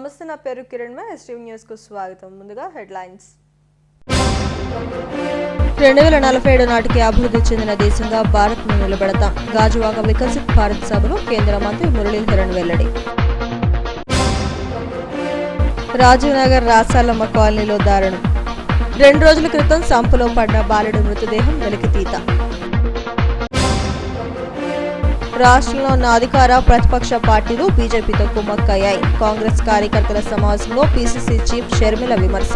నమస్తే, నా పేరు కిరణ్. ఎస్టీవీ న్యూస్ కు స్వాగతం. ముందుగా హెడ్లైన్స్. 2047 నాటికి అభివృద్ధి చెందిన దేశంగా భారత్ను నిలబెడతాం. గాజువాక వికసిత్ భారత్ సభలో కేంద్ర మంత్రి మురళీధరన్ వెల్లడి. రాజీవ్ నగర్ రాసాలమ్మ కాలనీలో దారుణం. 2 రోజుల క్రితం సంపులో పడ్డ బాలుడి మృతదేహం వెలికితీత. రాష్ట్రంలో ఉన్న అధికార ప్రతిపక్ష పార్టీలు బీజేపీతో కుమ్మక్కయ్యాయి. కాంగ్రెస్ కార్యకర్తల సమావేశంలో పీసీసీ చీఫ్ షర్మిల విమర్శ.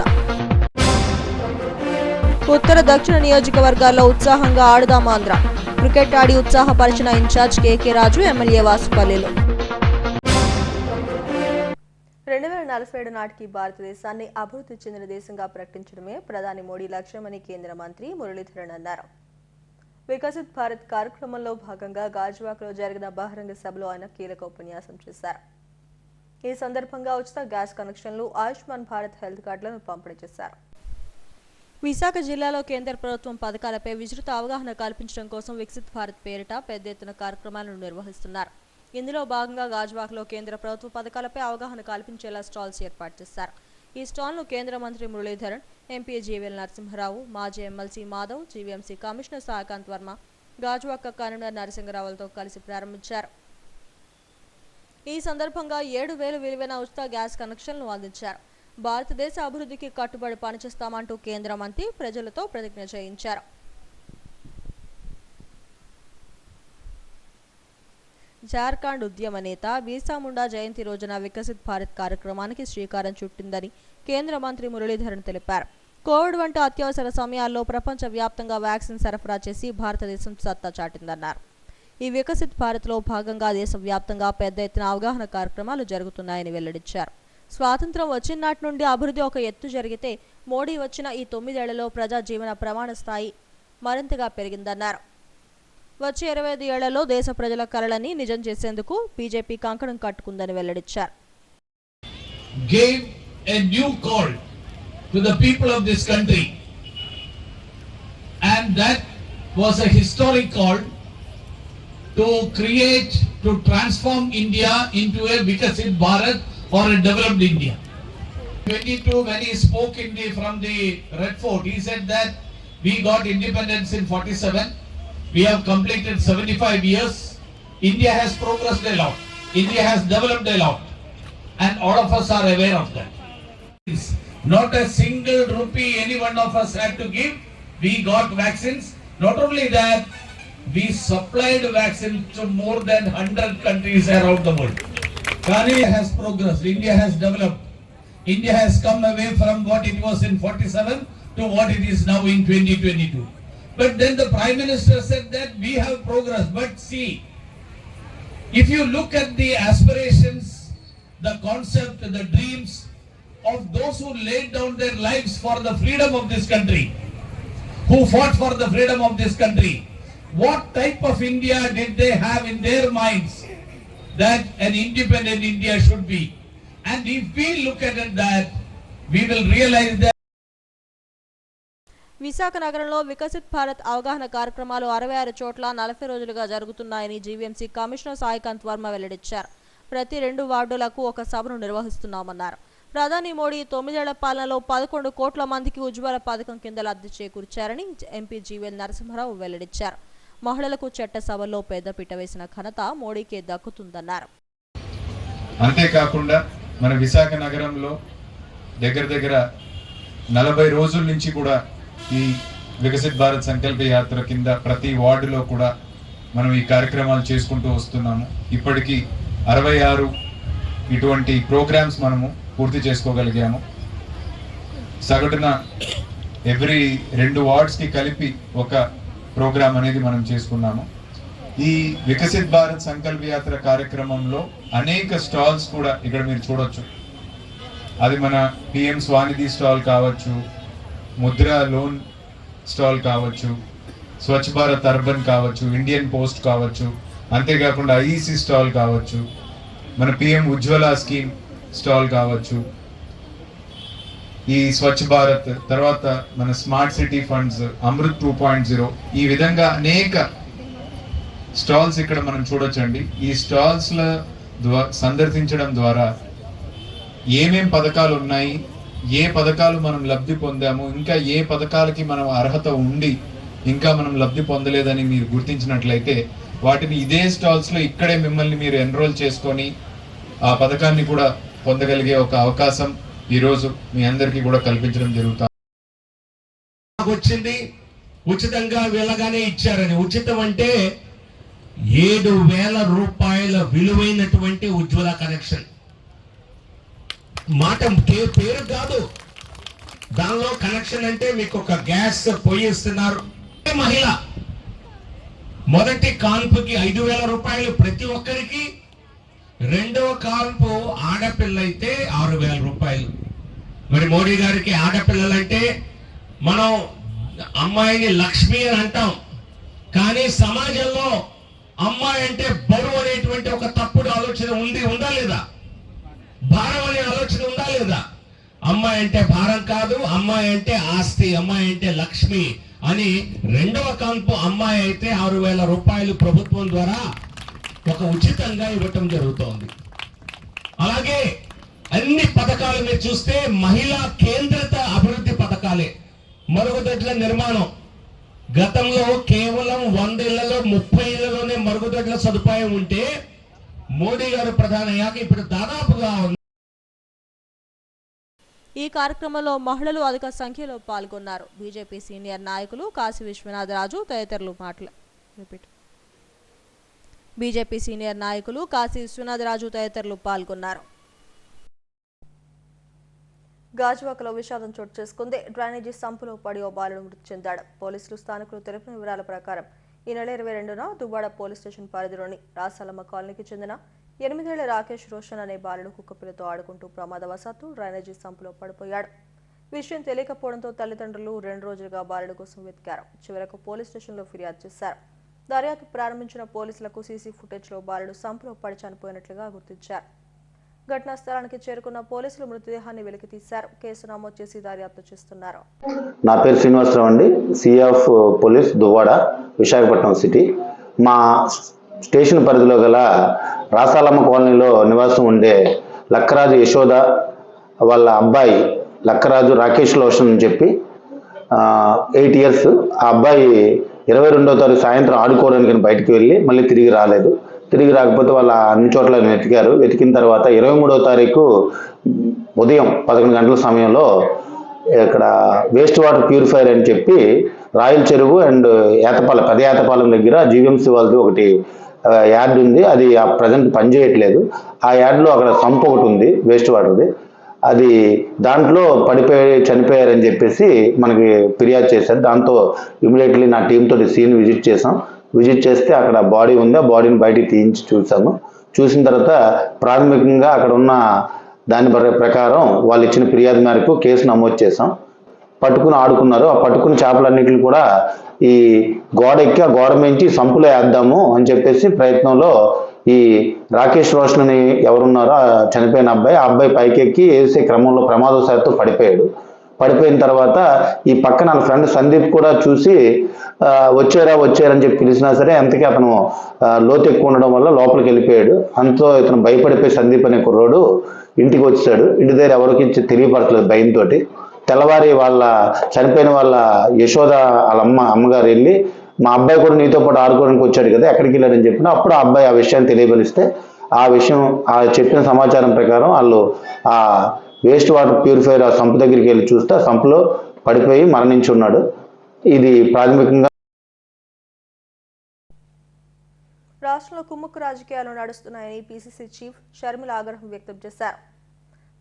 ఉత్తర దక్షిణ నియోజకవర్గాల్లో ఉత్సాహంగా ఆడుదాం ఆంధ్ర. క్రికెట్ ఆడి ఉత్సాహపరిచిన ఇన్ఛార్జ్ కేకే రాజు, ఎమ్మెల్యే వాసుపల్లిలో. 2047 నాటికి భారతదేశాన్ని అభివృద్ధి చెందిన దేశంగా ప్రకటించడమే ప్రధాని మోడీ లక్ష్యమని కేంద్ర మంత్రి మురళీధరన్ అన్నారు. వికసిత్ భారత్ కార్యక్రమంలో భాగంగా గాజువాకలో జరిగిన బహిరంగ సభలో ఆయన కీలక ఉపన్యాసం చేశారు. ఈ సందర్భంగా ఉచిత గ్యాస్ కనెక్షన్లు, ఆయుష్మాన్ భారత్ హెల్త్ కార్డులను పంపిణీ చేశారు. విశాఖ జిల్లాలో కేంద్ర ప్రభుత్వం పథకాలపై విస్తృత అవగాహన కల్పించడం కోసం వికసిత్ భారత్ పేరిట పెద్ద ఎత్తున కార్యక్రమాలను నిర్వహిస్తున్నారు. ఇందులో భాగంగా గాజువాకలో కేంద్ర ప్రభుత్వ పథకాలపై అవగాహన కల్పించేలా స్టాల్స్ ఏర్పాటు చేశారు. ఈ స్టాల్ను కేంద్ర మంత్రి మురళీధరన్, ఎంపీ జీవీఎల్ నరసింహరావు, మాజీ MLC Madhav, GVMC commissioner Saikanth Varma, Gajuwaka convener నరసింహరావులతో కలిసి ప్రారంభించారు. ఈ సందర్భంగా 7,000 విలువైన ఉచిత గ్యాస్ కనెక్షన్లు అందించారు. భారతదేశ అభివృద్ధికి కట్టుబడి పనిచేస్తామంటూ కేంద్ర మంత్రి ప్రజలతో ప్రతిజ్ఞ చేయించారు. జార్ఖండ్ ఉద్యమ నేత బిర్సా ముండా జయంతి రోజున వికసిత్ భారత్ కార్యక్రమానికి శ్రీకారం చుట్టిందని కేంద్ర మంత్రి మురళీధరన్ తెలిపారు. కోవిడ్ వంటి అత్యవసర సమయాల్లో ప్రపంచ వ్యాప్తంగా వ్యాక్సిన్ సరఫరా చేసి భారతదేశం సత్తా చాటిందన్నారు. ఈ వికసిత్ భారత్లో భాగంగా దేశవ్యాప్తంగా పెద్ద ఎత్తున అవగాహన కార్యక్రమాలు జరుగుతున్నాయని వెల్లడించారు. స్వాతంత్ర్యం వచ్చినాటి నుండి అభివృద్ధి ఒక ఎత్తు జరిగితే మోడీ వచ్చిన ఈ 9 ఏళ్లలో ప్రజా జీవన ప్రమాణ స్థాయి మరింతగా పెరిగిందన్నారు. వచ్చే 25 ఏళ్లలో దేశ ప్రజల కలలని నిజం చేసేందుకు బీజేపీ కంకణం కట్టుకుందని వెల్లడించారు. Gave a new call to the people of this country, and that was a historic call to create, to transform India into a Vikasit Bharat or a developed India. 22, when he spoke from the Red Fort, he said that we got independence in 47. We have completed 75 years. India has progressed a lot. India has developed a lot. And all of us are aware of that. Not a single rupee any one of us had to give. We got vaccines. Not only that, we supplied vaccines to more than 100 countries around the world. India has progressed. India has developed. India has come away from what it was in 47 to what it is now in 2022. But then the Prime Minister said that we have progress. But see, if you look at the aspirations, the concept, the dreams of those who laid down their lives for the freedom of this country, who fought for the freedom of this country, what type of India did they have in their minds that an independent India should be? And if we look at it that, we will realize that Visakha నగరంలో వికసిత్ భారత్ అవగాహన కార్యక్రమాలు 66 చోట్ల 40 రోజులుగా జరుగుతున్నాయని GVMC commissioner Saikanth Varma వెల్లడించారు. ప్రతి 2 వార్డులకు ఒక సభను నిర్వహిస్తున్నామన్నారు. ప్రధాని మోడీ 9 ఏళ్ల పాలనలో 11 కోట్ల మందికి ఉజ్వల పథకం కింద లబ్ధి చేకూర్చారని ఎంపీ జీవీఎల్ నరసింహరావు వెల్లడించారు. మహిళలకు చట్ట సభల్లో పెద్దపీట వేసిన ఘనత మోడీకే దక్కుతుందన్నారు. అంతేకాకుండా మన విశాఖ నగరంలో దగ్గర 40 రోజుల నుంచి కూడా ఈ వికసిత్ భారత్ సంకల్ప యాత్ర కింద ప్రతి వార్డులో కూడా మనం ఈ కార్యక్రమాలు చేసుకుంటూ వస్తున్నాము. ఇప్పటికీ 66 ఇటువంటి ప్రోగ్రామ్స్ మనము పూర్తి చేసుకోగలిగాము. సగటున ఎవ్రీ 2 వార్డ్స్కి కలిపి ఒక ప్రోగ్రామ్ అనేది మనం చేసుకున్నాము. ఈ వికసిత్ భారత్ సంకల్ప యాత్ర కార్యక్రమంలో అనేక స్టాల్స్ కూడా ఇక్కడ మీరు చూడొచ్చు. అది మన పిఎం స్వానిధి స్టాల్ కావచ్చు, ముద్రా లోన్ స్టాల్ కావచ్చు, స్వచ్ఛ భారత్ అర్బన్ కావచ్చు, ఇండియన్ పోస్ట్ కావచ్చు, అంతేకాకుండా ఐఈసీ స్టాల్ కావచ్చు, మన పిఎం ఉజ్వల స్కీమ్ స్టాల్ కావచ్చు, ఈ స్వచ్ఛ భారత్ తర్వాత మన స్మార్ట్ సిటీ ఫండ్స్, అమృత్ 2.0, ఈ విధంగా అనేక స్టాల్స్ ఇక్కడ మనం చూడొచ్చండి. ఈ స్టాల్స్ సందర్శించడం ద్వారా ఏమేం పథకాలు ఉన్నాయి, ఏ పథకాలు మనం లబ్ధి పొందాము, ఇంకా ఏ పథకాలకి మనం అర్హత ఉండి ఇంకా మనం లబ్ధి పొందలేదని మీరు గుర్తించినట్లయితే వాటిని ఇదే స్టాల్స్లో ఇక్కడే మిమ్మల్ని మీరు ఎన్రోల్ చేసుకొని ఆ పథకాన్ని కూడా పొందగలిగే ఒక అవకాశం ఈరోజు మీ అందరికీ కూడా కల్పించడం జరుగుతుంది. వచ్చింది ఉచితంగా వెళ్ళగానే ఇచ్చారని. ఉచితం అంటే 7,000 రూపాయల విలువైనటువంటి ఉజ్వల కనెక్షన్. మాట పేరు కాదు, దానిలో కనెక్షన్ అంటే మీకు ఒక గ్యాస్ పొయ్యి ఇస్తున్నారు. మహిళ మొదటి కాన్పుకి 5,000 రూపాయలు ప్రతి ఒక్కరికి, రెండవ కాన్పు ఆడపిల్ల అయితే 6,000 రూపాయలు. మరి మోడీ గారికి ఆడపిల్లలంటే మనం అమ్మాయిని లక్ష్మి అని అంటాం, కానీ సమాజంలో అమ్మాయి అంటే బరువు అనేటువంటి ఒక తప్పుడు ఆలోచన ఉందా లేదా? భారం అనే ఆలోచన ఉందా లేదా? అమ్మాయి అంటే భారం కాదు, అమ్మాయి అంటే ఆస్తి, అమ్మాయి అంటే లక్ష్మి అని రెండవ కాన్పు అమ్మాయి అయితే 6,000 రూపాయలు ప్రభుత్వం ద్వారా ఒక ఉచితంగా ఇవ్వటం జరుగుతోంది. అలాగే అన్ని పథకాలు మీరు చూస్తే మహిళా కేంద్రిత అభివృద్ధి పథకాలే. మరుగుదొడ్ల నిర్మాణం గతంలో కేవలం 100 ఇళ్లలో 30 ఇళ్లలోనే మరుగుదొడ్ల సదుపాయం ఉంటే మోడీ గారు ప్రధాని అయ్యాక ఇప్పుడు దాదాపుగా ఈ కార్యక్రమంలో మహిళలు అధిక సంఖ్యలో పాల్గొన్నారు. బీజేపీ సీనియర్ నాయకులు కాశీ విశ్వనాథరాజు తదితరులు పాల్గొన్నారు. గాజువాకలో విషాదం చోటు చేసుకుంది. డ్రైనేజీ సంపులో పడి ఓ బాలుడు మృతి చెందాడు. పోలీసులు స్థానికులు తెలిపిన వివరాల ప్రకారం ఈ నెల 22న దువ్వాడ పోలీస్ స్టేషన్ పరిధిలోని రాసాలమ్మ కాలనీకి చెందిన 8 ఏళ్ల రాకేష్ రోషన్ అనే బాలుడు కుక్కపిల్లతో ఆడుకుంటూ ప్రమాదవశాత్తు డ్రైనేజీ సంపులో పడిపోయాడు. విషయం తెలియకపోవడంతో తల్లిదండ్రులు 2 రోజులుగా బాలుడు కోసం వెతికారు. చివరకు పోలీస్ స్టేషన్లో ఫిర్యాదు చేశారు. దర్యాప్తు ప్రారంభించిన పోలీసులకు సీసీ ఫుటేజ్లో బాలుడు సంపులో పడి చనిపోయినట్లుగా గుర్తించారు. ఘటనా స్థలానికి చేరుకున్న పోలీసులు మృతదేహాన్ని వెలికితీశారు. కేసు నమోదు చేసి దర్యాప్తు చేస్తున్నారు. నా పేరు శ్రీనివాసరావు అండి, CF police Duvvada Visakhapatnam city. మా స్టేషన్ పరిధిలో గల రాసాలమ్మ కాలనీలో నివాసం ఉండే లక్కరాజు యశోద వాళ్ళ అబ్బాయి లక్కరాజు రాకేష్ లోషన్ అని చెప్పి 8 ఇయర్స్. ఆ అబ్బాయి 22వ తారీఖు సాయంత్రం ఆడుకోవడానికి బయటికి వెళ్ళి మళ్ళీ తిరిగి రాలేదు. తిరిగి రాకపోతే వాళ్ళ అన్ని చోట్ల వెతికారు. వెతికిన తర్వాత 23వ తారీఖు ఉదయం 11 గంటల సమయంలో ఇక్కడ వేస్ట్ వాటర్ ప్యూరిఫైర్ అని చెప్పి రాయల చెరువు అండ్ పెద్ద ఏతపాలెం దగ్గర జీవీఎంసీ వాళ్ళది ఒకటి యార్డ్ ఉంది. అది ప్రజెంట్ పనిచేయట్లేదు. ఆ యార్డ్లో అక్కడ సంప్ ఒకటి ఉంది వేస్ట్ వాటర్ది. అది దాంట్లో పడిపోయి చనిపోయారని చెప్పేసి మనకి ఫిర్యాదు చేశారు. దాంతో ఇమీడియట్లీ నా టీంతో సీన్ విజిట్ చేసాం. విజిట్ చేస్తే అక్కడ బాడీ ఉంది. ఆ బాడీని బయటికి తీయించి చూసాము. చూసిన తర్వాత ప్రాథమికంగా అక్కడ ఉన్న దాని ప్రకారం వాళ్ళు ఇచ్చిన ఫిర్యాదు మేరకు కేసు నమోదు చేసాం. పట్టుకుని ఆడుకున్నారు. ఆ పట్టుకున్న చేపలన్నింటిని కూడా ఈ గోడ ఎక్కి ఆ గోడ మించి సంపులో వేద్దాము అని చెప్పేసి ప్రయత్నంలో ఈ రాకేష్ రోషన్ అని ఎవరున్నారో చనిపోయిన అబ్బాయి, ఆ అబ్బాయి పైకి ఎక్కి వేసే క్రమంలో ప్రమాదవశాత్తు పడిపోయాడు. పడిపోయిన తర్వాత ఈ పక్కన నా ఫ్రెండ్ సందీప్ కూడా చూసి వచ్చారని చెప్పి పిలిచినా సరే ఎంతకీ అతను లోతు ఎక్కువ ఉండడం వల్ల లోపలికి వెళ్ళిపోయాడు. అంతో ఇతను భయపడిపోయి సందీప్ అనే కుర్రోడు ఇంటికి వచ్చాడు. ఇంటి దగ్గర ఎవరికి తెలియపడట్లేదు భయంతో. తెల్లవారి వాళ్ళ చనిపోయిన వాళ్ళ యశోద వాళ్ళ అమ్మగారు వెళ్ళి మా అబ్బాయి కూడా నీతో పాటు ఆడుకోవడానికి వచ్చాడు కదా, ఎక్కడికి వెళ్ళాడని చెప్పిన అప్పుడు ఆ అబ్బాయి ఆ విషయాన్ని తెలియపరిస్తే ఆ విషయం చెప్పిన సమాచారం ప్రకారం వాళ్ళు ఆ వేస్ట్ వాటర్ ప్యూరిఫైర్ ఆ సంపు దగ్గరికి వెళ్ళి చూస్తే ఆ సంపులో పడిపోయి మరణించి ఉన్నాడు. ఇది ప్రాథమికంగా. రాష్ట్రంలో కుమ్ముక్కు రాజకీయాలు నడుస్తున్నాయని పీసీసీ చీఫ్ షర్మిల ఆగ్రహం వ్యక్తం చేశారు.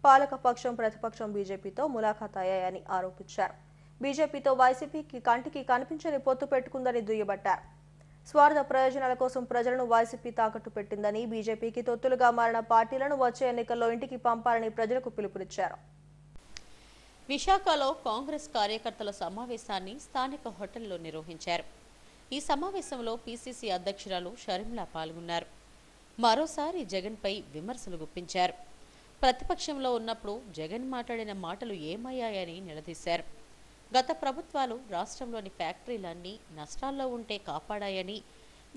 పాలక పక్షం ప్రతిపక్షం బీజేపీతో ములాఖాత్ అయ్యాయని ఆరోపించారు. బీజేపీతో వైసీపీకి కంటికి కనిపించని పొత్తు పెట్టుకుందని దుయ్యబట్టారు. స్వార్థ ప్రయోజనాల కోసం ప్రజలను వైసీపీ తాకట్టు పెట్టిందని, బీజేపీకి తొత్తులుగా మారిన పార్టీలను వచ్చే ఎన్నికల్లో ఇంటికి పంపాలని ప్రజలకు పిలుపునిచ్చారు. విశాఖలో కాంగ్రెస్ కార్యకర్తల సమావేశాన్ని స్థానిక హోటల్లో నిర్వహించారు. ఈ సమావేశంలో పీసీసీ అధ్యక్షురాలు షర్మిల పాల్గొన్నారు. మరోసారి జగన్పై విమర్శలు గుప్పించారు. ప్రతిపక్షంలో ఉన్నప్పుడు జగన్ మాట్లాడిన మాటలు ఏమయ్యాయని నిలదీశారు. గత ప్రభుత్వాలు రాష్ట్రంలోని ఫ్యాక్టరీలన్నీ నష్టాల్లో ఉంటే కాపాడాయని,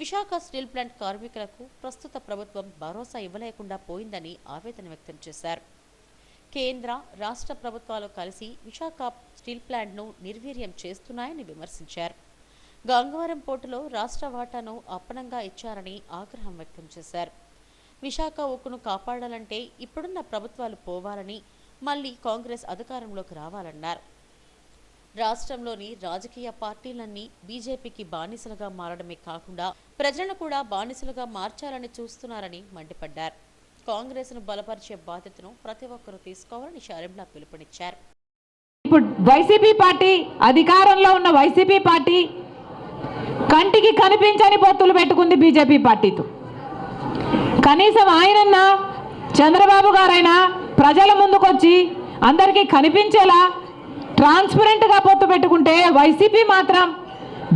విశాఖ స్టీల్ ప్లాంట్ కార్మికులకు ప్రస్తుత ప్రభుత్వం భరోసా ఇవ్వలేకుండా పోయిందని ఆవేదన వ్యక్తం చేశారు. కేంద్ర రాష్ట్ర ప్రభుత్వాలు కలిసి విశాఖ స్టీల్ ప్లాంట్ను నిర్వీర్యం చేస్తున్నాయని విమర్శించారు. గంగవరం పోర్టులో రాష్ట్ర వాటాను అప్పనంగా ఇచ్చారని ఆగ్రహం వ్యక్తం చేశారు. విశాఖ ఉక్కును కాపాడాలంటే ఇప్పుడున్న ప్రభుత్వాలు పోవాలని, మళ్లీ కాంగ్రెస్ అధికారంలోకి రావాలన్నారు. రాష్ట్రంలోని రాజకీయ పార్టీలన్నీ బీజేపీకి బానిసలుగా మారడమే కాకుండా ప్రజలను కూడా బానిసలుగా మార్చాలని చూస్తున్నారని మండిపడ్డారు. కాంగ్రెస్ను బలపరిచే బాధ్యతను ప్రతి ఒక్కరూ తీసుకోవాలని షర్మిల పిలుపునిచ్చారు. ఇప్పుడు వైసీపీ పార్టీ అధికారంలో ఉన్న వైసీపీ పార్టీ కంటికి కనిపించని పొత్తులు పెట్టుకుంది బీజేపీ పార్టీతో. కనీసం ఆయనన్నా చంద్రబాబు గారైనా ప్రజల ముందుకొచ్చి అందరికీ కనిపించేలా ట్రాన్స్పరెంట్గా పొత్తు పెట్టుకుంటే వైసీపీ మాత్రం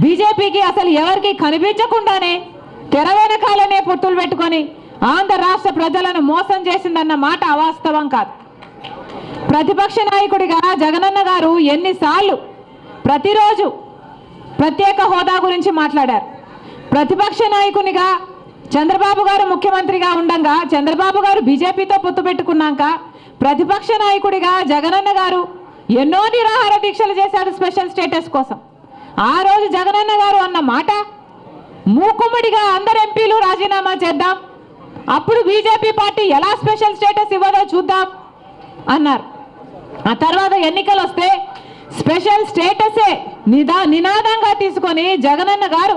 బీజేపీకి అసలు ఎవరికి కనిపించకుండానే తెర వెనకాలనే పొత్తులు పెట్టుకొని ఆంధ్ర రాష్ట్ర ప్రజలను మోసం చేసిందన్న మాట అవాస్తవం కాదు. ప్రతిపక్ష నాయకుడిగా జగనన్న గారు ఎన్నిసార్లు ప్రతిరోజు ప్రత్యేక హోదా గురించి మాట్లాడారు. ప్రతిపక్ష నాయకునిగా చంద్రబాబు గారు ముఖ్యమంత్రిగా ఉండగా చంద్రబాబు గారు బీజేపీతో పొత్తు పెట్టుకున్నాక ప్రతిపక్ష నాయకుడిగా జగనన్న గారు ఎన్నో నిరాహార దీక్షలు చేశారు స్పెషల్ స్టేటస్ కోసం. ఆ రోజు జగనన్న గారు అన్న మాట మూకుమ్మడిగా అందరు ఎంపీలు రాజీనామా చేద్దాం, అప్పుడు బీజేపీ పార్టీ ఎలా స్పెషల్ స్టేటస్ ఇవ్వదో చూద్దాం అన్నారు. ఆ తర్వాత ఎన్నికలు వస్తే స్పెషల్ స్టేటసే నినాదంగా తీసుకొని జగనన్న గారు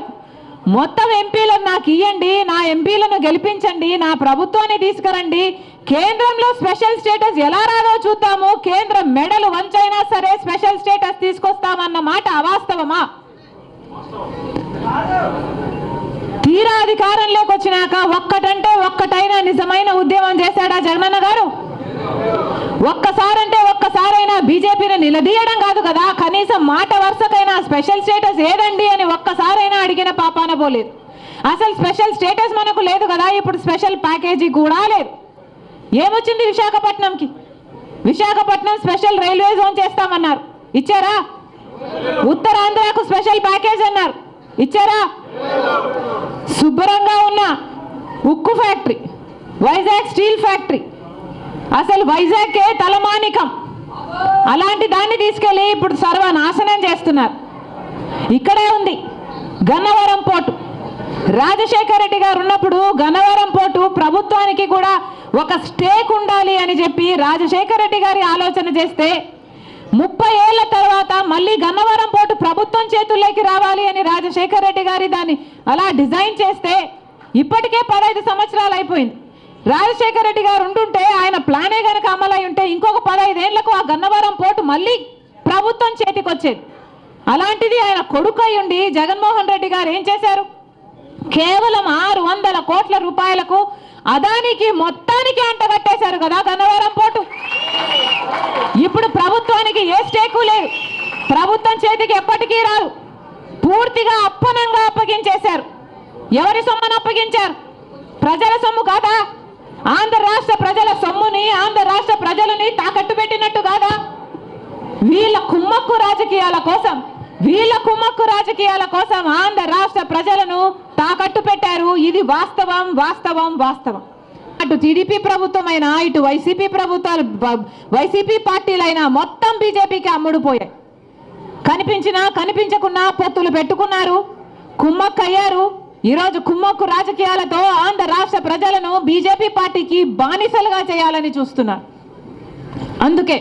మొత్తం ఎంపీలను నాకు ఇవ్వండి, నా ఎంపీలను గెలిపించండి, నా ప్రభుత్వాన్ని తీసుకురండి, కేంద్రంలో స్పెషల్ స్టేటస్ ఎలా రాదో చూద్దాము, కేంద్రం మెడలు వంచైనా సరే స్పెషల్ స్టేటస్ తీసుకొస్తామన్న మాట అవాస్తవమా? తీరా అధికారంలోకి వచ్చినాక ఒక్కటంటే ఒక్కటైనా నిజమైన ఉద్యమం చేశాడా జగనన్న గారు? ఒక్కసారంటే ఒక్కసారైనా బీజేపీని నిలదీయడం కాదు కదా, కనీసం మాట వరుసకైనా స్పెషల్ స్టేటస్ ఏదండి అని ఒక్కసారైనా అడిగిన పాపాన పోలేదు. అసలు స్పెషల్ స్టేటస్ మనకు లేదు కదా, ఇప్పుడు స్పెషల్ ప్యాకేజీ కూడా లేదు. ఏమొచ్చింది విశాఖపట్నంకి? విశాఖపట్నం స్పెషల్ రైల్వే జోన్ చేస్తామన్నారు, ఇచ్చారా? ఉత్తరాంధ్రకు స్పెషల్ ప్యాకేజ్ అన్నారు, ఇచ్చారా? శుభ్రంగా ఉన్న ఉక్కు ఫ్యాక్టరీ, వైజాగ్ స్టీల్ ఫ్యాక్టరీ, అసలు వైజాగ్కే తలమానికం, అలాంటి దాన్ని తీసుకెళ్ళి ఇప్పుడు సర్వనాశనం చేస్తున్నారు. ఇక్కడే ఉంది గన్నవరం పోర్టు. రాజశేఖర రెడ్డి గారు ఉన్నప్పుడు గన్నవరం పోర్టు ప్రభుత్వానికి కూడా ఒక స్టేక్ ఉండాలి అని చెప్పి రాజశేఖర రెడ్డి గారి ఆలోచన చేస్తే 30 ఏళ్ల తర్వాత మళ్ళీ గన్నవరం పోర్టు ప్రభుత్వం చేతుల్లోకి రావాలి అని రాజశేఖర రెడ్డి గారి దాన్ని అలా డిజైన్ చేస్తే ఇప్పటికే 15 సంవత్సరాలు అయిపోయింది. రాజశేఖర రెడ్డి గారు ఉంటుంటే ఆయన ప్లానే కనుక అమలై ఉంటే ఇంకొక 15 ఏళ్లకు ఆ గన్నవరం పోర్టు మళ్ళీ ప్రభుత్వం చేతికి వచ్చేది. అలాంటిది ఆయన కొడుకు అయి ఉండి జగన్మోహన్ రెడ్డి గారు ఏం చేశారు? కేవలం 600 కోట్ల రూపాయలకు అదానికి మొత్తానికి అంటగట్టేశారు కదా గన్నవరం పోర్టు. ఇప్పుడు ప్రభుత్వానికి ఏ స్టేకు లేదు, ప్రభుత్వం చేతికి ఎప్పటికీ రాదు, పూర్తిగా అప్పనంగా అప్పగించేశారు. ఎవరి సొమ్మును అప్పగించారు? ప్రజల సొమ్ము కాదా? ఆంధ్ర రాష్ట్ర ప్రజల సొమ్ముని, ఆంధ్ర రాష్ట్ర ప్రజలని తాకట్టు పెట్టినట్టు కాదా? వీళ్ళ కుమ్మక్కు రాజకీయాల కోసం ఆంధ్ర రాష్ట్ర ప్రజలను తాకట్టు పెట్టారు. ఇది వాస్తవం వాస్తవం వాస్తవం. అటు టీడీపీ ప్రభుత్వమైనా ఇటు వైసీపీ పార్టీలైనా మొత్తం బీజేపీకి అమ్ముడుపోయాయి. కనిపించినా కనిపించకున్నా పొత్తులు పెట్టుకున్నారు, కుమ్మక్కయ్యారు. ఈరోజు కుమ్మక్కు రాజకీయాలతో ఆంధ్ర రాష్ట్ర ప్రజలను బీజేపీ పార్టీకి బానిసలుగా చేయాలని చూస్తున్నారు. అందుకే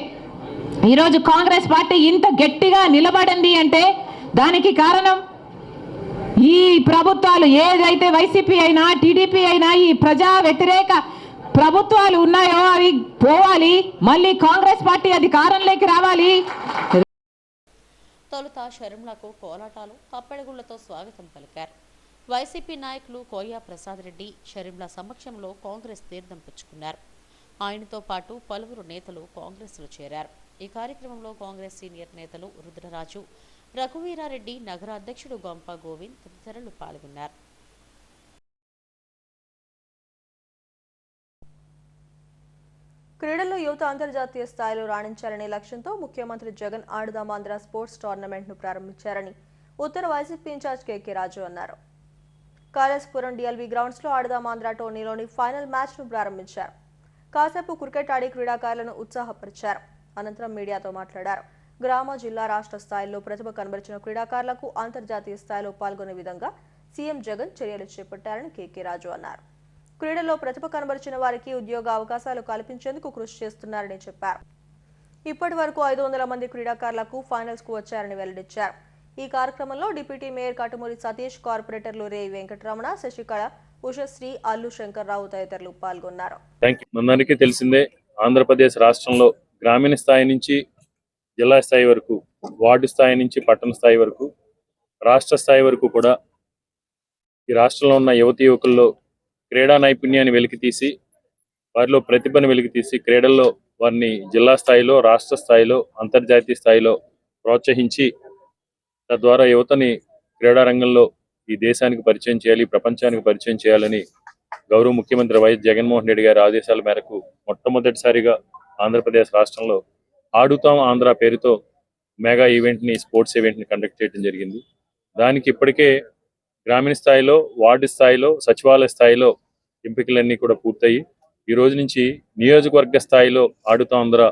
ఈరోజు కాంగ్రెస్ పార్టీ ఇంత గట్టిగా నిలబడింది అంటే దానికి కారణం ఈ ప్రభుత్వాలు ఏదైతే వైసీపీ అయినా టీడీపీ అయినా ఈ ప్రజా వ్యతిరేక ప్రభుత్వాలు ఉన్నాయో అవి పోవాలి, మళ్ళీ కాంగ్రెస్ పార్టీ అధికారంలోకి రావాలి. తొలుత షర్మిలకు కోలాటాలు, తప్పెడగుళ్లతో స్వాగతం పలికారు. వైసీపీ నాయకులు కోయ్య ప్రసాద్ రెడ్డి షర్మిల సమక్షంలో కాంగ్రెస్ తీర్థం పుచ్చుకున్నారు. ఆయనతో పాటు పలువురు నేతలు కాంగ్రెస్లో చేరారు. ఈ కార్యక్రమంలో కాంగ్రెస్ సీనియర్ నేతలు రుద్రరాజు, రఘువీరారెడ్డి, నగర అధ్యక్షుడు గొంప గోవింద్ తదితరులు పాల్గొన్నారు. క్రీడల్లో యువత అంతర్జాతీయ స్థాయిలో రాణించాలనే లక్ష్యంతో ముఖ్యమంత్రి జగన్ ఆడుదాం ఆంధ్ర స్పోర్ట్స్ టోర్నమెంట్ను ప్రారంభించారని ఉత్తర వైసీపీ ఇన్ఛార్జ్ కేకే రాజు అన్నారు. కాళేశ్వరం డిఎల్వి గ్రౌండ్స్లో ఆడుదాం ఆంధ్ర టోర్నీలోని ఫైనల్ మ్యాచ్ను ప్రారంభించారు. కాసేపు క్రికెట్ ఆడి క్రీడాకారులను ఉత్సాహపరిచారు. అనంతరం మీడియాతో మాట్లాడారు. గ్రామ, జిల్లా, రాష్ట్ర స్థాయిల్లో ప్రతిభ కనబరిచిన క్రీడాకారులకు అంతర్జాతీయ స్థాయిలో పాల్గొనే విధంగా సీఎం జగన్ చర్యలు చేపట్టారని కేకే రాజు అన్నారు. క్రీడల్లో ప్రతిభ కనబరిచిన వారికి ఉద్యోగ అవకాశాలు కల్పించేందుకు కృషి చేస్తున్నారని చెప్పారు. ఇప్పటి వరకు 500 మంది క్రీడాకారులకు ఫైనల్స్ కు వచ్చారని వెల్లడించారు. ఈ కార్యక్రమంలో డిప్యూటీ మేయర్ కటుమూరి సతీష్, కార్పొరేటర్లు రే వెంకటరమణ, శశికళ, ఉషశ్రీ, అల్లు శంకర్రావు తదితరులు పాల్గొన్నారు. మనందరికీ తెలిసిందే, ఆంధ్రప్రదేశ్ రాష్ట్రంలో గ్రామీణ స్థాయి నుంచి జిల్లా స్థాయి వరకు, వార్డు స్థాయి నుంచి పట్టణ స్థాయి వరకు, రాష్ట్ర స్థాయి వరకు కూడా ఈ రాష్ట్రంలో ఉన్న యువతి యువకుల్లో క్రీడా నైపుణ్యాన్ని వెలికితీసి, వారిలో ప్రతిభను వెలికితీసి క్రీడల్లో వారిని జిల్లా స్థాయిలో, రాష్ట్ర స్థాయిలో, అంతర్జాతీయ స్థాయిలో ప్రోత్సహించి తద్వారా యువతని క్రీడా రంగంలో ఈ దేశానికి పరిచయం చేయాలి, ప్రపంచానికి పరిచయం చేయాలని గౌరవ ముఖ్యమంత్రి వైఎస్ జగన్మోహన్ రెడ్డి గారి ఆదేశాల మేరకు మొట్టమొదటిసారిగా ఆంధ్రప్రదేశ్ రాష్ట్రంలో ఆడుతాం ఆంధ్ర పేరుతో మెగా ఈవెంట్ని, స్పోర్ట్స్ ఈవెంట్ని కండక్ట్ చేయడం జరిగింది. దానికి ఇప్పటికే గ్రామీణ స్థాయిలో, వార్డు స్థాయిలో, సచివాలయ స్థాయిలో ఎంపికలన్నీ కూడా పూర్తయి ఈ రోజు నుంచి నియోజకవర్గ స్థాయిలో ఆడుతాం ఆంధ్ర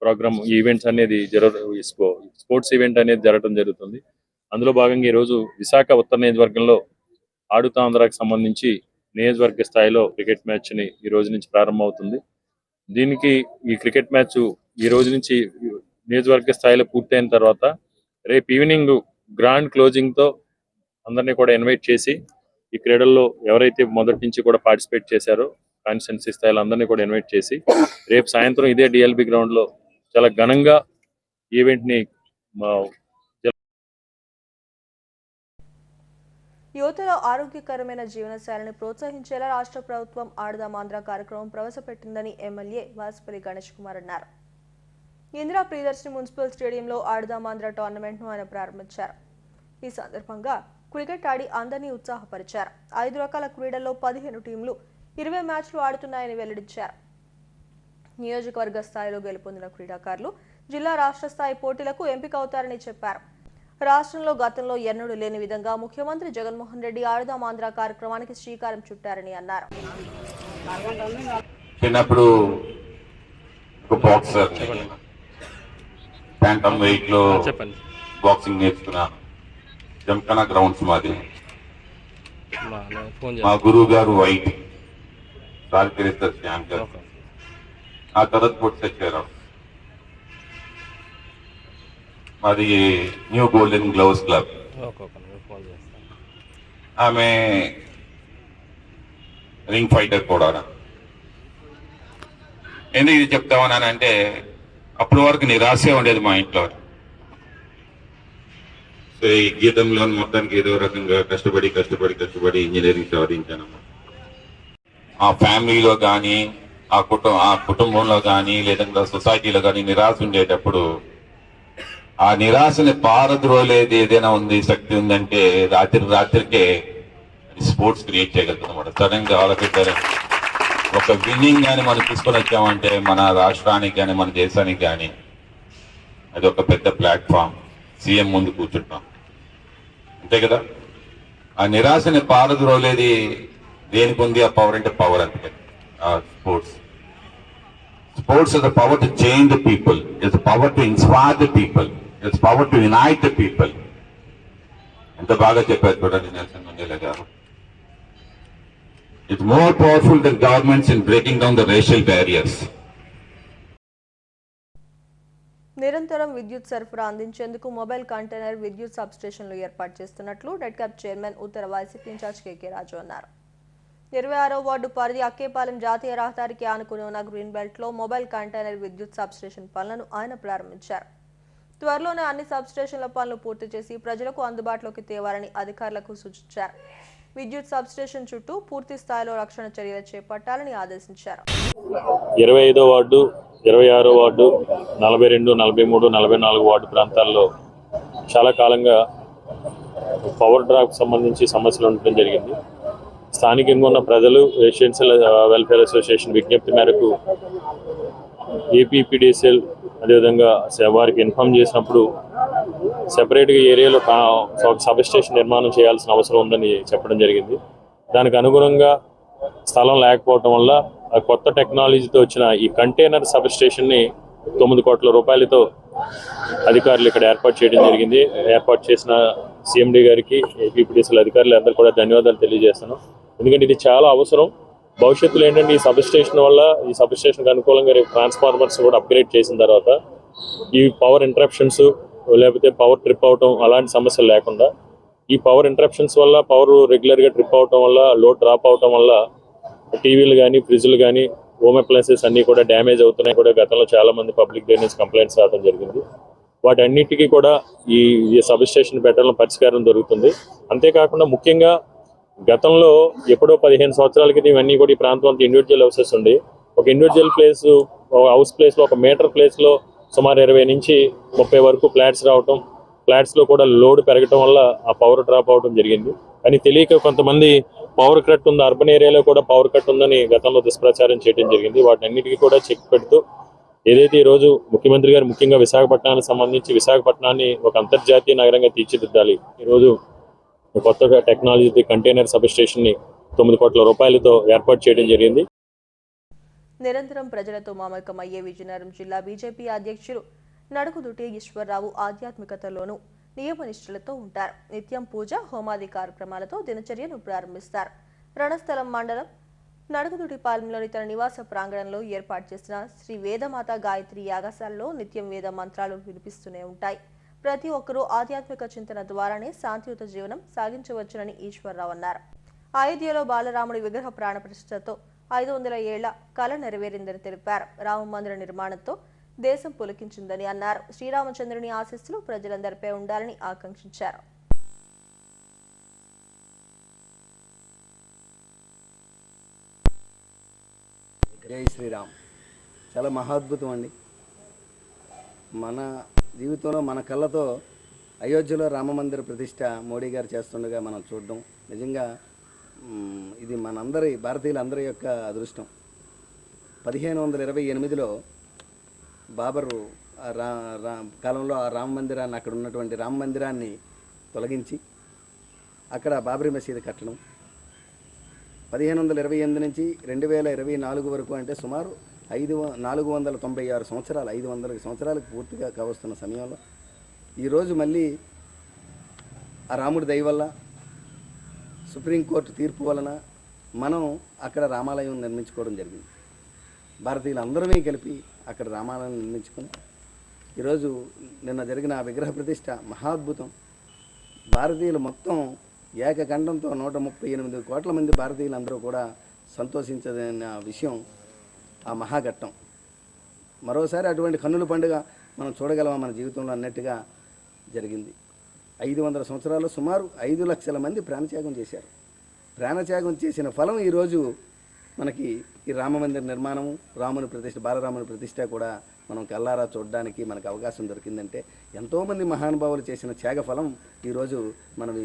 ప్రోగ్రామ్ ఈవెంట్స్ అనేది స్పోర్ట్స్ ఈవెంట్ అనేది జరగడం జరుగుతుంది. అందులో భాగంగా ఈరోజు విశాఖ ఉత్తర నియోజకవర్గంలో ఆడుతాం ఆంధ్రాకి సంబంధించి నియోజకవర్గ స్థాయిలో క్రికెట్ మ్యాచ్ని ఈ రోజు నుంచి ప్రారంభమవుతుంది. దీనికి ఈ క్రికెట్ మ్యాచ్ ఈ రోజు నుంచి నియోజకవర్గ స్థాయిలో పూర్తయిన తర్వాత రేపు ఈవినింగ్ గ్రాండ్ క్లోజింగ్తో అందరినీ కూడా ఇన్వైట్ చేసి ఈ క్రీడల్లో ఎవరైతే మొదటి నుంచి కూడా పార్టిసిపేట్ చేశారో కాన్స్టిట్యున్సీ స్థాయిలో అందరినీ కూడా ఇన్వైట్ చేసి రేపు సాయంత్రం ఇదే డిఎల్బి గ్రౌండ్లో చాలా ఘనంగా ఈవెంట్ని యువతలో ఆరోగ్యకరమైన జీవనశైలిని ప్రోత్సహించేలా రాష్ట్ర ప్రభుత్వం ఆడుదాం ఆంధ్ర కార్యక్రమం ప్రవేశపెట్టిందని ఎమ్మెల్యే వాసుపల్లి గణేష్ కుమార్ అన్నారు. ఇందిరా ప్రియదర్శిని మున్సిపల్ స్టేడియంలో ఆడుదాం ఆంధ్ర టోర్నమెంట్ను ఆయన ప్రారంభించారు. ఈ సందర్భంగా క్రికెట్ ఆడి అందరినీ ఉత్సాహపరిచారు. 5 రకాల క్రీడల్లో 15 టీంలు 20 మ్యాచ్లు ఆడుతున్నాయని వెల్లడించారు. నియోజకవర్గ స్థాయిలో గెలుపొందిన క్రీడాకారులు జిల్లా, రాష్ట్ర స్థాయి పోటీలకు ఎంపిక అవుతారని చెప్పారు. రాష్ట్రంలో గతంలో ఎన్నడూ లేని విధంగా ముఖ్యమంత్రి జగన్మోహన్ రెడ్డి ఆడుదాం ఆంధ్ర కార్యక్రమానికి శ్రీకారం చుట్టారని అన్నారు. చిన్నప్పుడు ఒక బాక్సర్, ప్యాంటమ్ వెయిట్ లో బాక్సింగ్ నేర్చుకున్నాను. జంకనా గ్రౌండ్స్ మాది. మా గురువు గారు వైట్, సార్ పేరు శ్యామ్ గారు. ఆ తర్వాత పొట్టి వచ్చారు. మాది న్యూ గోల్డెన్ గ్లౌస్ క్లబ్. ఆమె రింగ్ ఫైటర్ కూడా. ఎందుకు ఇది చెప్తామన్నానంటే అప్పటి వరకు నిరాశ ఉండేది మా ఇంట్లో. సో ఈ గీతంలో మొత్తానికి ఏదో రకంగా కష్టపడి ఇంజనీరింగ్ సాధించాను. ఆ ఫ్యామిలీలో కానీ, ఆ కుటుంబంలో కానీ, లేదంటే సొసైటీలో కానీ నిరాశ ఉండేటప్పుడు ఆ నిరాశని పారద్రోలేది ఏదైనా ఉంది, శక్తి ఉందంటే రాత్రికే స్పోర్ట్స్ క్రియేట్ చేయగలుగుతుంది అన్నమాట. సడన్ గా ఆలోచించారు ఒక విన్నింగ్ కానీ మనం తీసుకొని వచ్చామంటే మన రాష్ట్రానికి కానీ మన దేశానికి కానీ అది ఒక పెద్ద ప్లాట్ఫామ్. సీఎం ముందు కూర్చుంటాం అంతే కదా. ఆ నిరాశని పారద్రోలేది దేనికి ఉంది? ఆ పవర్ అంటే పవర్ అంతే. Sports is the power to change the people. It's the power to inspire the people. It's the power to unite the people. ఎంత బాగా చెప్పారు చూడండి నెల్సన్ మండేలా గారు. It's more powerful than governments in breaking down the racial barriers. నిరంతరం విద్యుత్ సరఫరా అందించేందుకు mobile container విద్యుత్ సబ్స్టేషన్లు ఏర్పాటు చేస్తున్నట్లు డెడ్కాప్ చైర్మన్ ఉత్తర వైసీపీ ఇన్ఛార్జ్ కేకే రాజు అన్నారు. 26వ వార్డు పరిధి అక్కేపాలెం జాతీయ రహదారికి ఆనుకుని ఉన్న గ్రీన్ బెల్ట్ లో మొబైల్ కంటైనర్ విద్యుత్ సబ్స్టేషన్ పనులను ఆయన ప్రారంభించారు. త్వరలోనే అన్ని సబ్స్టేషన్ల పనులు పూర్తి చేసి ప్రజలకు అందుబాటులోకి తేవాలని అధికారులకు సూచించారు. విద్యుత్ సబ్స్టేషన్ చుట్టూ పూర్తి స్థాయిలో రక్షణ చర్యలు చేపట్టాలని ఆదేశించారు. 25వ వార్డు, 26వ వార్డు, 42, 43, 44 వార్డు ప్రాంతాల్లో చాలా కాలంగా పవర్ డ్రాప్ సంబంధించి సమస్యలు ఉండటం జరిగింది. స్థానికంగా ఉన్న ప్రజలు రెసిడెన్షియల్ వెల్ఫేర్ అసోసియేషన్ విజ్ఞప్తి మేరకు ఏపీపీడీసీఎల్ అదేవిధంగా వారికి ఇన్ఫార్మ్ చేసినప్పుడు సెపరేట్గా ఏరియాలో సబ్ స్టేషన్ నిర్మాణం చేయాల్సిన అవసరం ఉందని చెప్పడం జరిగింది. దానికి అనుగుణంగా స్థలం లేకపోవటం వల్ల ఆ కొత్త టెక్నాలజీతో వచ్చిన ఈ కంటైనర్ సబ్ స్టేషన్ని 9 కోట్ల రూపాయలతో అధికారులు ఇక్కడ ఏర్పాటు చేయడం జరిగింది. ఏర్పాటు చేసిన సిఎండి గారికి, ఏపీపీడీసీల అధికారులు అందరూ కూడా ధన్యవాదాలు తెలియజేస్తున్నాం. ఎందుకంటే ఇది చాలా అవసరం. భవిష్యత్తులో ఏంటంటే ఈ సబ్ స్టేషన్ వల్ల, ఈ సబ్ స్టేషన్కి అనుకూలంగా రేపు ట్రాన్స్ఫార్మర్స్ కూడా అప్గ్రేడ్ చేసిన తర్వాత ఈ పవర్ ఇంటరప్షన్స్ లేకపోతే పవర్ ట్రిప్ అవటం అలాంటి సమస్యలు లేకుండా, ఈ పవర్ ఇంటరప్షన్స్ వల్ల పవర్ రెగ్యులర్గా ట్రిప్ అవటం వల్ల, లోడ్ డ్రాప్ అవటం వల్ల టీవీలు కానీ, ఫ్రిడ్జ్లు కానీ, హోమ్ అప్లయన్సెస్ అన్నీ కూడా డ్యామేజ్ అవుతున్నాయి. కూడా గతంలో చాలా మంది పబ్లిక్ దగ్గర నుంచి కంప్లైంట్స్ రావడం జరిగింది. వాటన్నిటికీ కూడా ఈ సబ్ స్టేషన్ పెట్టడం పరిష్కారం దొరుకుతుంది. అంతేకాకుండా ముఖ్యంగా గతంలో ఎప్పుడో 15 సంవత్సరాల క్రితం ఇవన్నీ కూడా ఈ ప్రాంతం అంతా ఇండివిజువల్ హౌసెస్ ఉండి, ఒక ఇండివిజువల్ ప్లేస్, హౌస్ ప్లేస్లో 1 మీటర్ ప్లేస్లో సుమారు 20 నుంచి 30 వరకు ఫ్లాట్స్ రావటం, ఫ్లాట్స్లో కూడా లోడ్ పెరగటం వల్ల ఆ పవర్ డ్రాప్ అవడం జరిగింది. కానీ తెలియక కొంతమంది పవర్ కట్ ఉంది, అర్బన్ ఏరియాలో కూడా పవర్ కట్ ఉందని గతంలో దుష్ప్రచారం చేయడం జరిగింది. వాటన్నిటికీ కూడా చెక్ పెడుతూ ఏదైతే ఈరోజు ముఖ్యమంత్రి గారు ముఖ్యంగా విశాఖపట్నానికి సంబంధించి విశాఖపట్నాన్ని ఒక అంతర్జాతీయ నగరంగా తీర్చిదిద్దాలి, ఈరోజు కొత్తగా టెక్నాలజీ కంటైనర్ సబ్ స్టేషన్ని 9 కోట్ల రూపాయలతో ఏర్పాటు చేయడం జరిగింది. నిరంతరం ప్రజలతో మమేకమయ్యే విజయనగరం జిల్లా బీజేపీ అధ్యక్షులు నడుకుదుటి ఈశ్వరరావు ఆధ్యాత్మికతలోనూ నియమనిష్ఠులతో ఉంటారు. నిత్యం పూజ, హోమాది కార్యక్రమాలతో దినచర్యను ప్రారంభిస్తారు. రణస్థలం మండలం నడుకుదుటిపాలెంలోని తన నివాస ప్రాంగణంలో ఏర్పాటు చేసిన శ్రీ వేదమాత గాయత్రి యాగశాలలో నిత్యం వేద మంత్రాలు వినిపిస్తూనే ఉంటాయి. ప్రతి ఒక్కరూ ఆధ్యాత్మిక చింతన ద్వారానే శాంతియుత జీవనం సాగించవచ్చునని ఈశ్వరరావు అన్నారు. అయోధ్యలో బాలరాముడి విగ్రహ ప్రాణప్రతిష్ఠతో 500 ఏళ్ల కళ నెరవేరిందని తెలిపారు. రామ మందిర నిర్మాణంతో దేశం పులకించిందని అన్నారు. శ్రీరామచంద్రుని ఆశీస్సులు ప్రజలందరిపై ఉండాలని ఆకాంక్షించారు. జై శ్రీరామ్. చాలా మహాద్భుతం అండి. మన జీవితంలో మన కళ్ళతో అయోధ్యలో రామమందిర ప్రతిష్ట మోడీ గారు చేస్తుండగా మనం చూడడం నిజంగా ఇది మనందరి భారతీయులందరి యొక్క అదృష్టం. 1528లో బాబరు కాలంలో ఆ రామ మందిరాన్ని, అక్కడ ఉన్నటువంటి రామ మందిరాన్ని తొలగించి అక్కడ బాబరీ మసీదు కట్టడం, 1528 నుంచి 2024 వరకు అంటే సుమారు 496 సంవత్సరాలు, 500 సంవత్సరాలకు పూర్తిగా కావస్తున్న సమయంలో ఈరోజు మళ్ళీ ఆ రాముడి దయ వల్ల, సుప్రీంకోర్టు తీర్పు వలన మనం అక్కడ రామాలయం నిర్మించుకోవడం జరిగింది. భారతీయులందరమే కలిపి అక్కడ రామాలయం నిర్మించుకొని ఈరోజు నిన్న జరిగిన విగ్రహ ప్రతిష్ట మహాద్భుతం. భారతీయులు మొత్తం ఏకకంఠంతో 138 కోట్ల మంది భారతీయులందరూ కూడా సంతోషించదన్న విషయం ఆ మహాఘట్టం. మరోసారి అటువంటి కన్నుల పండుగ మనం చూడగలమా మన జీవితంలో అన్నట్టుగా జరిగింది. 500 సంవత్సరాల్లో సుమారు 5 లక్షల మంది ప్రాణత్యాగం చేశారు. ప్రాణత్యాగం చేసిన ఫలం ఈరోజు మనకి ఈ రామమందిర నిర్మాణము, రాముని ప్రతిష్ఠ, బాలరాముని ప్రతిష్ట కూడా మనం కల్లారా చూడడానికి మనకు అవకాశం దొరికిందంటే ఎంతోమంది మహానుభావులు చేసిన త్యాగ ఫలం ఈరోజు మనం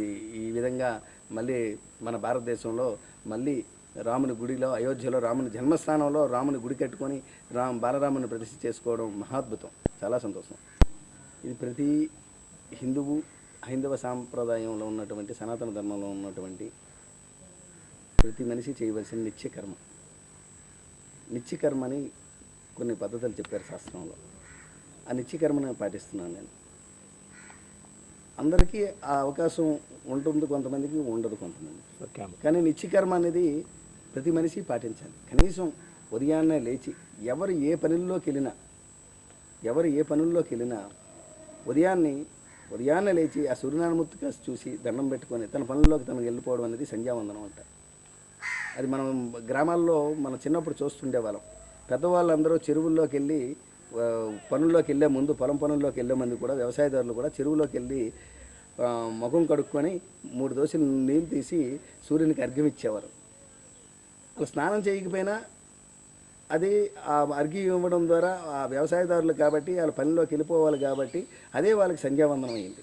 ఈ విధంగా మళ్ళీ మన భారతదేశంలో మళ్ళీ రాముని గుడిలో, అయోధ్యలో రాముని జన్మస్థానంలో రాముని గుడి కట్టుకొని బాలరాముని ప్రతిష్ఠ చేసుకోవడం మహాద్భుతం. చాలా సంతోషం. ఇది ప్రతి హిందువు, హైందవ సాంప్రదాయంలో ఉన్నటువంటి, సనాతన ధర్మంలో ఉన్నటువంటి ప్రతి మనిషి చేయవలసిన నిత్యకర్మ. నిత్యకర్మని కొన్ని పద్ధతులు చెప్పారు శాస్త్రంలో. ఆ నిత్యకర్మను పాటిస్తున్నాను నేను. అందరికీ ఆ అవకాశం ఉంటుంది, కొంతమందికి ఉండదు, కొంతమంది. కానీ నిత్యకర్మ అనేది ప్రతి మనిషి పాటించాలి. కనీసం ఉదయాన్నే లేచి ఎవరు ఏ పనుల్లోకి వెళ్ళినా ఉదయాన్నే లేచి ఆ సూర్యనారాయణమూర్తిగా చూసి దండం పెట్టుకొని తన పనుల్లోకి తనకు వెళ్ళిపోవడం అనేది సంధ్యావందనం అంటారు. అది మనం గ్రామాల్లో మనం చిన్నప్పుడు చూస్తుండేవాళ్ళం. పెద్దవాళ్ళందరూ చెరువుల్లోకి వెళ్ళి పనుల్లోకి వెళ్ళే ముందు, పొలం పనుల్లోకి వెళ్ళే ముందు కూడా వ్యవసాయదారులు కూడా చెరువులోకి వెళ్ళి ముఖం కడుక్కొని 3 దోశలు నీళ్ళు తీసి సూర్యునికి అర్ఘ్యం ఇచ్చేవారు. అలా స్నానం చేయకపోయినా అది ఆ అర్ఘ్యం ఇవ్వడం ద్వారా ఆ వ్యవసాయదారులు కాబట్టి వాళ్ళ పనిలోకి వెళ్ళిపోవాలి కాబట్టి అదే వాళ్ళకి సంధ్యావందనం అయింది.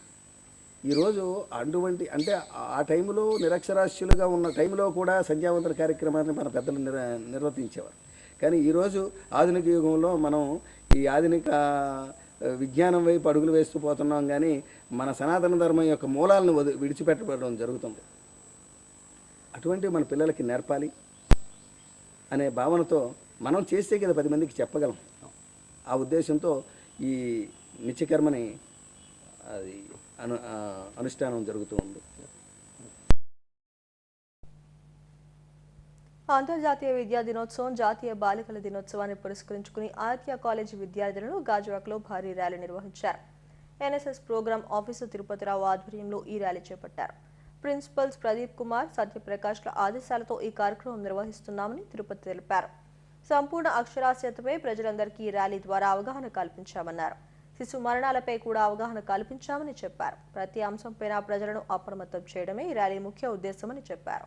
ఈరోజు అటువంటి అంటే ఆ టైంలో నిరక్షరాస్యులుగా ఉన్న టైంలో కూడా సంధ్యావందన కార్యక్రమాన్ని మన పెద్దలు నిర్వర్తించేవారు. కానీ ఈరోజు ఆధునిక యుగంలో మనం ఈ ఆధునిక విజ్ఞానం వైపు అడుగులు వేస్తూ పోతున్నాం. కానీ మన సనాతన ధర్మం యొక్క మూలాలను విడిచిపెట్టడం జరుగుతుంది. అటువంటి మన పిల్లలకి నేర్పాలి. అనే భావనతో మనం చేస్తే కదా 10 మందికి చెప్పగలం. ఆ ఉద్దేశంతో ఈ నిత్యకర్మని అది అనుష్ఠానం జరుగుతూ ఉంది. అంతర్జాతీయ విద్యా దినోత్సవం, జాతీయ బాలికల దినోత్సవాన్ని పురస్కరించుకుని ఆర్కియా కాలేజీ విద్యార్థులను గాజువాకలో భారీ ర్యాలీ నిర్వహించారు. ఎన్ఎస్ఎస్ ప్రోగ్రాం ఆఫీసర్ తిరుపతిరావు ఆధ్వర్యంలో ఈ ర్యాలీ చేపట్టారు. ప్రిన్సిపల్స్ ప్రదీప్ కుమార్, సత్యప్రకాష్ల ఆదేశాలతో ఈ కార్యక్రమం నిర్వహిస్తున్నామని తిరుపతి తెలిపారు. సంపూర్ణ అక్షరాస్యతపై ప్రజలందరికీ ఈ ర్యాలీ ద్వారా అవగాహన కల్పించామన్నారు. శిశు మరణాలపై కూడా అవగాహన కల్పించామని చెప్పారు. ప్రతి అంశంపైన ప్రజలను అప్రమత్తం చేయడమే ఈ ర్యాలీ ముఖ్య ఉద్దేశమని చెప్పారు.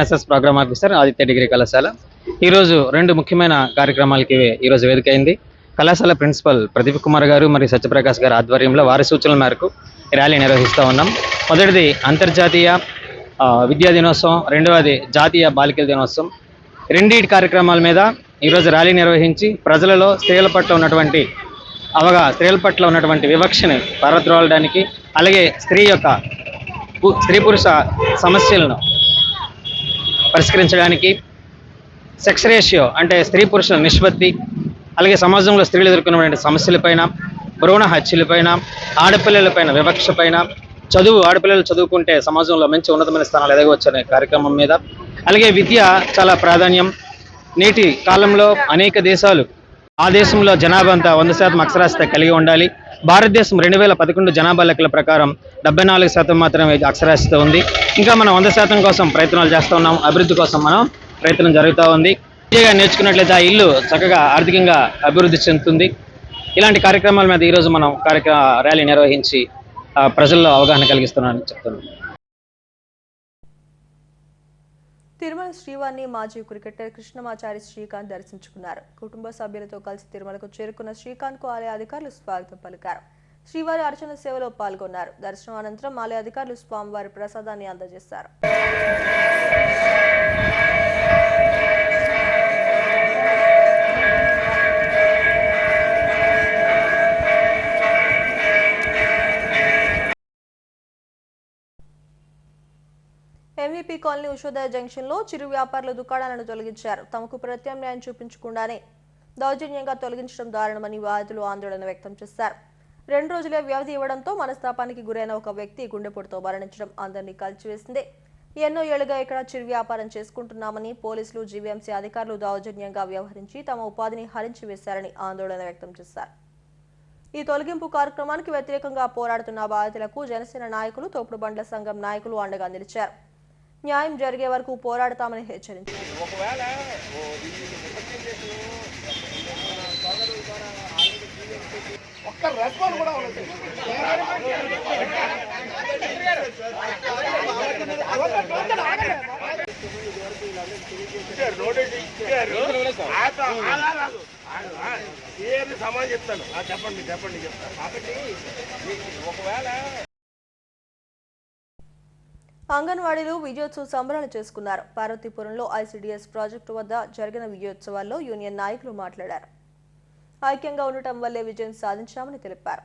SS program officer Aditya degree కళాశాల ఈరోజు 2 ముఖ్యమైన కార్యక్రమాలకి ఈరోజు వేదిక అయింది. కళాశాల ప్రిన్సిపల్ ప్రదీప్ కుమార్ గారు మరియు సత్యప్రకాష్ గారి ఆధ్వర్యంలో వారి సూచనల మేరకు ర్యాలీ నిర్వహిస్తూ ఉన్నాం. మొదటిది అంతర్జాతీయ విద్యా దినోత్సవం, రెండవది జాతీయ బాలికల దినోత్సవం. రెండింటి కార్యక్రమాల మీద ఈరోజు ర్యాలీ నిర్వహించి ప్రజలలో స్త్రీల పట్ల ఉన్నటువంటి వివక్షని పారద్రోలడానికి, అలాగే స్త్రీ పురుష సమస్యలను పరిష్కరించడానికి, సెక్స్ రేషియో అంటే స్త్రీ పురుషుల నిష్పత్తి, అలాగే సమాజంలో స్త్రీలు ఎదుర్కొన్నటువంటి సమస్యలపైన, భ్రూణ హత్యలపైన, ఆడపిల్లలపైన వివక్షపైన, ఆడపిల్లలు చదువుకుంటే సమాజంలో మంచి ఉన్నతమైన స్థానాలు ఎదగవచ్చనే కార్యక్రమం మీద, అలాగే విద్య చాలా ప్రాధాన్యం. నేటి కాలంలో అనేక దేశాలు ఆ దేశంలో జనాభా అంతా 100% అక్షరాస్యత కలిగి ఉండాలి. భారతదేశం 2011 జనాభా లెక్కల ప్రకారం 74% మాత్రమే అక్షరాస్యత ఉంది. ఇంకా మనం 100% కోసం ప్రయత్నాలు చేస్తూ ఉన్నాం. అభివృద్ధి కోసం మనం ప్రయత్నం జరుగుతూ ఉంది. విద్యగా నేర్చుకున్నట్లయితే ఆ ఇల్లు చక్కగా ఆర్థికంగా అభివృద్ధి చెందుతుంది. ఇలాంటి కార్యక్రమాల మీద ఈరోజు మనం ర్యాలీ నిర్వహించి ప్రజల్లో అవగాహన కలిగిస్తున్నానని చెప్తున్నాను. తిరుమల శ్రీవారిని మాజీ క్రికెటర్ కృష్ణమాచారి శ్రీకాంత్ దర్శించుకున్నారు. కుటుంబ సభ్యులతో కలిసి తిరుమలకు చేరుకున్న శ్రీకాంత్ కు ఆలయ అధికారులు స్వాగతం పలికారు. శ్రీవారి అర్చన సేవలో పాల్గొన్నారు. దర్శనం అనంతరం ఆలయ అధికారులు స్వామివారి ప్రసాదాన్ని అందజేశారు. ఎంవీపీ కాలనీ ఉషోదయ జంక్షన్ లో చిరు వ్యాపారుల దుకాణాలను తొలగించారు. తమకు ప్రత్యామ్నాయం చూపించకుండానే దౌర్జన్యంగా తొలగించడం దారుణమని బాధితులు ఆందోళన వ్యక్తం చేశారు. 2 రోజులే వ్యవధి ఇవ్వడంతో మనస్తాపానికి గురైన ఒక వ్యక్తి గుండెపోటుతో మరణించడం అందరినీ కలిచివేసింది. ఎన్నో ఏళ్లుగా ఇక్కడ చిరు వ్యాపారం చేసుకుంటున్నామని పోలీసులు, జీవీఎంసీ అధికారులు దౌర్జన్యంగా వ్యవహరించి తమ ఉపాధిని హరించి వేశారని ఆందోళన వ్యక్తం చేశారు. ఈ తొలగింపు కార్యక్రమానికి వ్యతిరేకంగా పోరాడుతున్న బాధితులకు జనసేన నాయకులు, తోపుడు బండ్ల సంఘం నాయకులు అండగా నిలిచారు. న్యాయం జరిగే వరకు పోరాడతామని హెచ్చరించారు. సమాజం చెప్తాను, చెప్పండి కాబట్టి ఒకవేళ అంగన్వాడీలు విజయోత్సవ సంబరాలు చేసుకున్నారు. పార్వతీపురంలో ఐసీడీఎస్ ప్రాజెక్టు వద్ద జరిగిన విజయోత్సవాల్లో యూనియన్ నాయకులు మాట్లాడారు. ఐక్యంగా ఉండటం వల్లే విజయం సాధించామని తెలిపారు.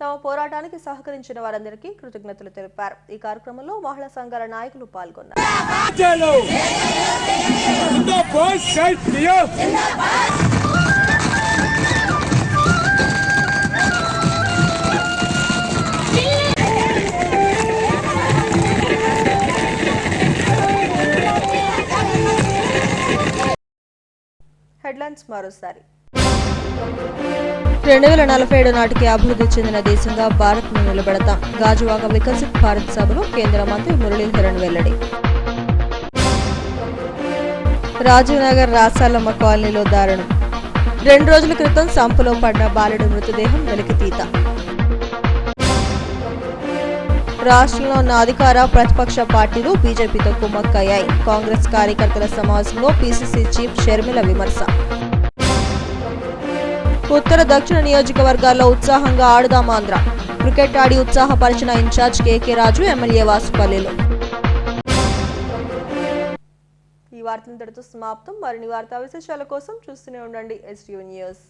తమ పోరాటానికి సహకరించిన వారందరికీ కృతజ్ఞతలు తెలిపారు. ఈ కార్యక్రమంలో మహిళా సంఘాల నాయకులు పాల్గొన్నారు. హెడ్లైన్స్ మరోసారి. 2047 నాటికి అభివృద్ధి చెందిన దేశంగా భారత్ను నిలబెడతాం. గాజువాక వికసిత్ భారత్ సభలో కేంద్ర మంత్రి మురళీధరన్ వెల్లడి. రాజీవ్ నగర్ రాసాలమ్మ కాలనీలో దారుణం. 2 రోజుల క్రితం సంపులో పడ్డ బాలుడి మృతదేహం వెలికితీత. రాష్ట్రంలో ఉన్న అధికార ప్రతిపక్ష పార్టీలు బీజేపీతో కుమ్మక్కయ్యాయి. కాంగ్రెస్ కార్యకర్తల సమావేశంలో పీసీసీ చీఫ్ షర్మిల విమర్శ. ఉత్తర దక్షిణ నియోజకవర్గాల్లో ఉత్సాహంగా ఆడుదాం ఆంధ్ర. క్రికెట్ ఆడి ఉత్సాహపరిచిన ఇన్ఛార్జ్ కేకే రాజు, ఎమ్మెల్యే వాసుపల్లిలో. ఈ వార్తలు ఇంతటితో సమాప్తం. మరిన్ని వార్తా విశేషాల కోసం చూస్తూనే ఉండండి STU న్యూస్.